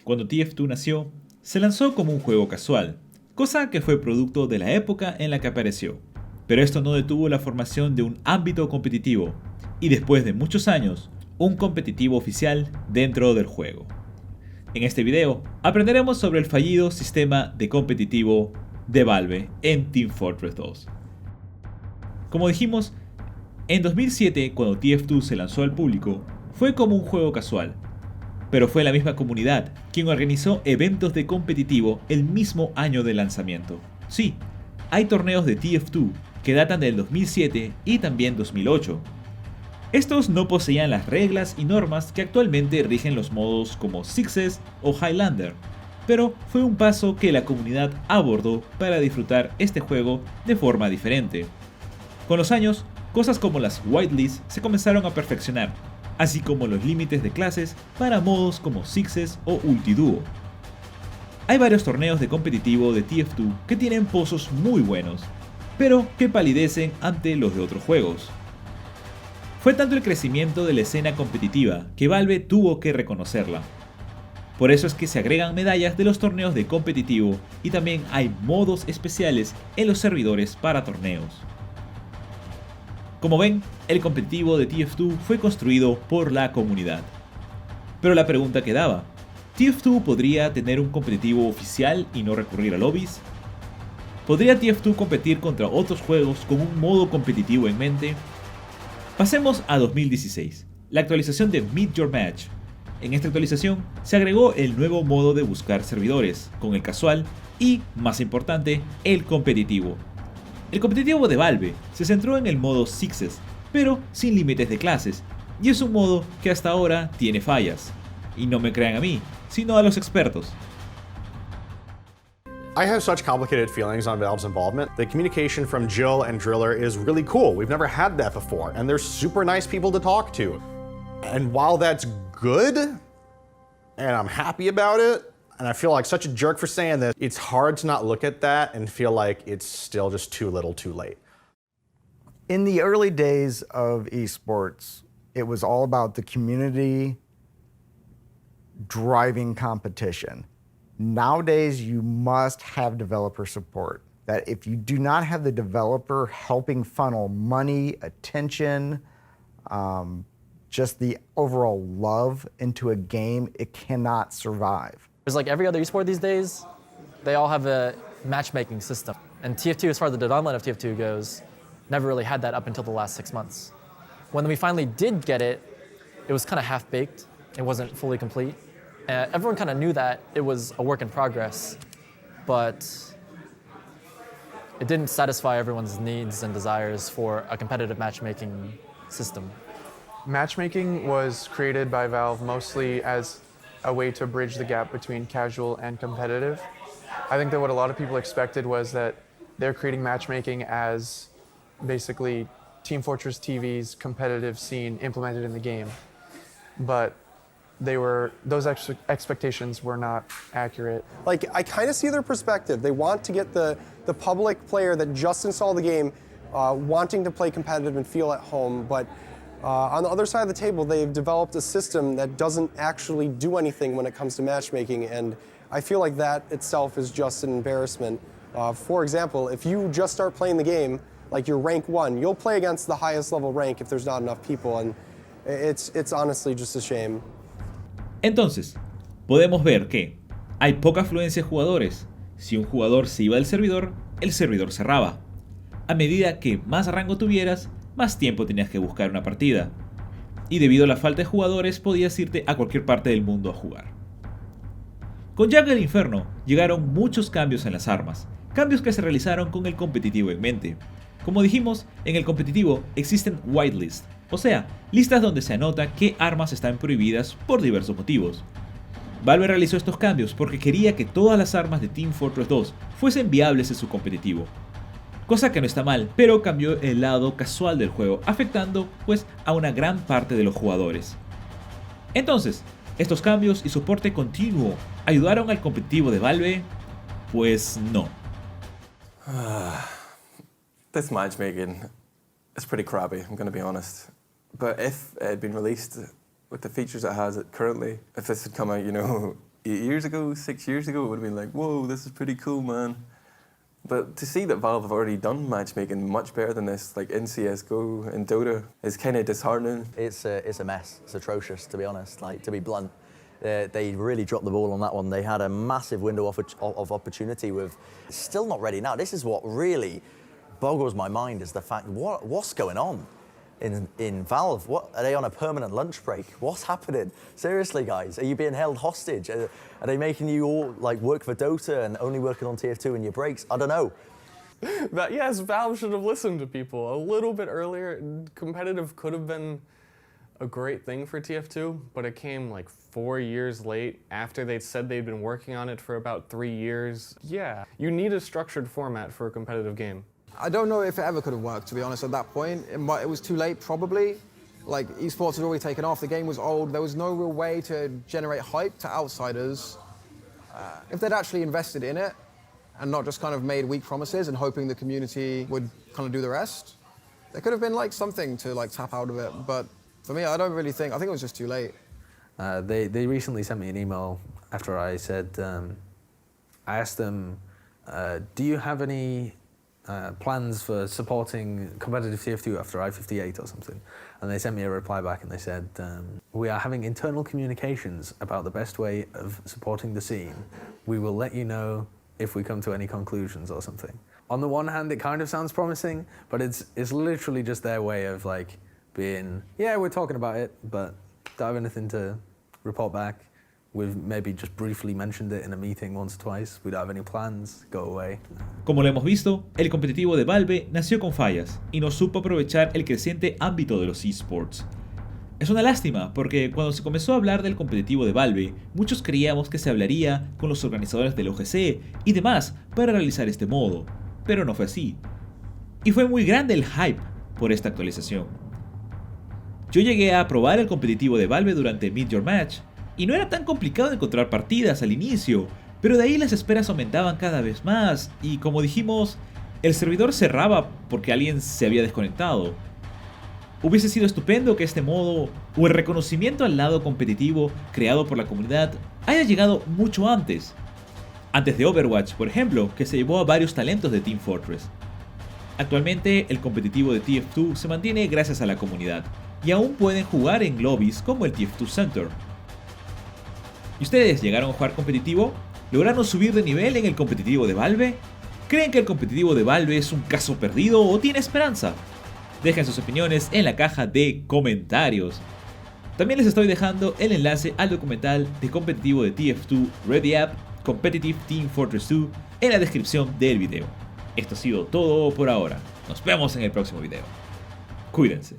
Cuando TF2 nació, se lanzó como un juego casual, cosa que fue producto de la época en la que apareció. Pero esto no detuvo la formación de un ámbito competitivo, y después de muchos años, un competitivo oficial dentro del juego. En este video aprenderemos sobre el fallido sistema de competitivo de Valve en Team Fortress 2. Como dijimos, en 2007, cuando TF2 se lanzó al público, fue como un juego casual, pero fue la misma comunidad quien organizó eventos de competitivo el mismo año de lanzamiento. Sí, hay torneos de TF2 que datan del 2007 y también 2008. Estos no poseían las reglas y normas que actualmente rigen los modos como Sixes o Highlander, pero fue un paso que la comunidad abordó para disfrutar este juego de forma diferente. Con los años, cosas como las whitelists se comenzaron a perfeccionar, así como los límites de clases para modos como Sixes o Ultiduo. Hay varios torneos de competitivo de TF2 que tienen pozos muy buenos, pero que palidecen ante los de otros juegos. Fue tanto el crecimiento de la escena competitiva que Valve tuvo que reconocerla. Por eso es que se agregan medallas de los torneos de competitivo y también hay modos especiales en los servidores para torneos. Como ven, el competitivo de TF2 fue construido por la comunidad. Pero la pregunta quedaba, ¿TF2 podría tener un competitivo oficial y no recurrir a lobbies? ¿Podría TF2 competir contra otros juegos con un modo competitivo en mente? Pasemos a 2016, la actualización de Meet Your Match. En esta actualización se agregó el nuevo modo de buscar servidores, con el casual y, más importante, el competitivo. El competitivo de Valve se centró en el modo Sixes, pero sin límites de clases, y es un modo que hasta ahora tiene fallas. Y no me crean a mí, sino a los expertos. I have such complicated feelings on Valve's involvement. The communication from Jill and Driller is really cool. We've never had that before, and they're super nice people to talk to. And while that's good, and I'm happy about it, and I feel like such a jerk for saying this, it's hard to not look at that and feel like it's still just too little too late. In the early days of esports, it was all about the community driving competition. Nowadays, you must have developer support. That if you do not have the developer helping funnel money, attention, just the overall love into a game, it cannot survive. It's like every other esport these days, they all have a matchmaking system. And TF2, as far as the development of TF2 goes, never really had that up until the last 6 months. When we finally did get it, it was kind of half-baked. It wasn't fully complete. Everyone kind of knew that it was a work in progress, but it didn't satisfy everyone's needs and desires for a competitive matchmaking system. Matchmaking was created by Valve mostly as a way to bridge the gap between casual and competitive. I think that what a lot of people expected was that they're creating matchmaking as basically Team Fortress TV's competitive scene implemented in the game. But those expectations were not accurate. Like, I kind of see their perspective. They want to get the public player that just installed the game wanting to play competitive and feel at home, but on the other side of the table, they've developed a system that doesn't actually do anything when it comes to matchmaking, and I feel like that itself is just an embarrassment. For example, if you just start playing the game, like you're rank 1, you'll play against the highest level rank if there's not enough people, and it's honestly just a shame. Entonces, podemos ver que hay poca afluencia de jugadores. Si un jugador se iba del servidor, el servidor cerraba. A medida que más rango tuvieras, más tiempo tenías que buscar una partida. Y debido a la falta de jugadores, podías irte a cualquier parte del mundo a jugar. Con Jack el Inferno llegaron muchos cambios en las armas, cambios que se realizaron con el competitivo en mente. Como dijimos, en el competitivo existen whitelists, o sea, listas donde se anota qué armas están prohibidas por diversos motivos. Valve realizó estos cambios porque quería que todas las armas de Team Fortress 2 fuesen viables en su competitivo. Cosa que no está mal, pero cambió el lado casual del juego, afectando pues a una gran parte de los jugadores. Entonces, ¿estos cambios y soporte continuo ayudaron al competitivo de Valve? Pues no. This matchmaking is pretty crappy, I'm gonna be honest. But if it had been released with the features it has currently, if this had come out, years ago, 6 years ago, it would have been like, whoa, this is pretty cool, man. But to see that Valve have already done matchmaking much better than this, like in CSGO and Dota, is kind of disheartening. It's a mess. It's atrocious, to be honest, like, to be blunt. They really dropped the ball on that one. They had a massive window of opportunity with still not ready now. This is what really boggles my mind, is the fact, what's going on in Valve? What, are they on a permanent lunch break? What's happening? Seriously, guys, are you being held hostage? Are they making you all like work for Dota and only working on TF2 in your breaks? I don't know. But yes, Valve should have listened to people a little bit earlier. Competitive could have been a great thing for TF2, but it came like 4 years late after they'd said they'd been working on it for about 3 years. Yeah, you need a structured format for a competitive game. I don't know if it ever could have worked, to be honest, at that point. It was too late, probably. Like, esports had already taken off, the game was old, there was no real way to generate hype to outsiders. If they'd actually invested in it, and not just kind of made weak promises and hoping the community would kind of do the rest, there could have been like something to like tap out of it. But for me, I think it was just too late. They recently sent me an email after I said, I asked them, do you have any plans for supporting competitive TF2 after I-58 or something? And they sent me a reply back and they said, we are having internal communications about the best way of supporting the scene. We will let you know if we come to any conclusions or something. On the one hand, it kind of sounds promising, but it's literally just their way of like being, yeah, we're talking about it, but don't have anything to report back. We've maybe just briefly mentioned it in a meeting once or twice. We don't have any plans. Go away. Como lo hemos visto, el competitivo de Valve nació con fallas y no supo aprovechar el creciente ámbito de los esports. Es una lástima porque cuando se comenzó a hablar del competitivo de Valve, muchos creíamos que se hablaría con los organizadores del OGC y demás para realizar este modo, pero no fue así. Y fue muy grande el hype por esta actualización. Yo llegué a probar el competitivo de Valve durante Meet Your Match, y no era tan complicado encontrar partidas al inicio, pero de ahí las esperas aumentaban cada vez más, y como dijimos, el servidor cerraba porque alguien se había desconectado. Hubiese sido estupendo que este modo, o el reconocimiento al lado competitivo creado por la comunidad, haya llegado mucho antes. Antes de Overwatch, por ejemplo, que se llevó a varios talentos de Team Fortress. Actualmente, el competitivo de TF2 se mantiene gracias a la comunidad, y aún pueden jugar en lobbies como el TF2 Center. ¿Y ustedes llegaron a jugar competitivo? ¿Lograron subir de nivel en el competitivo de Valve? ¿Creen que el competitivo de Valve es un caso perdido o tiene esperanza? Dejen sus opiniones en la caja de comentarios. También les estoy dejando el enlace al documental de competitivo de TF2 Ready App Competitive Team Fortress 2 en la descripción del video. Esto ha sido todo por ahora. Nos vemos en el próximo video. Cuídense.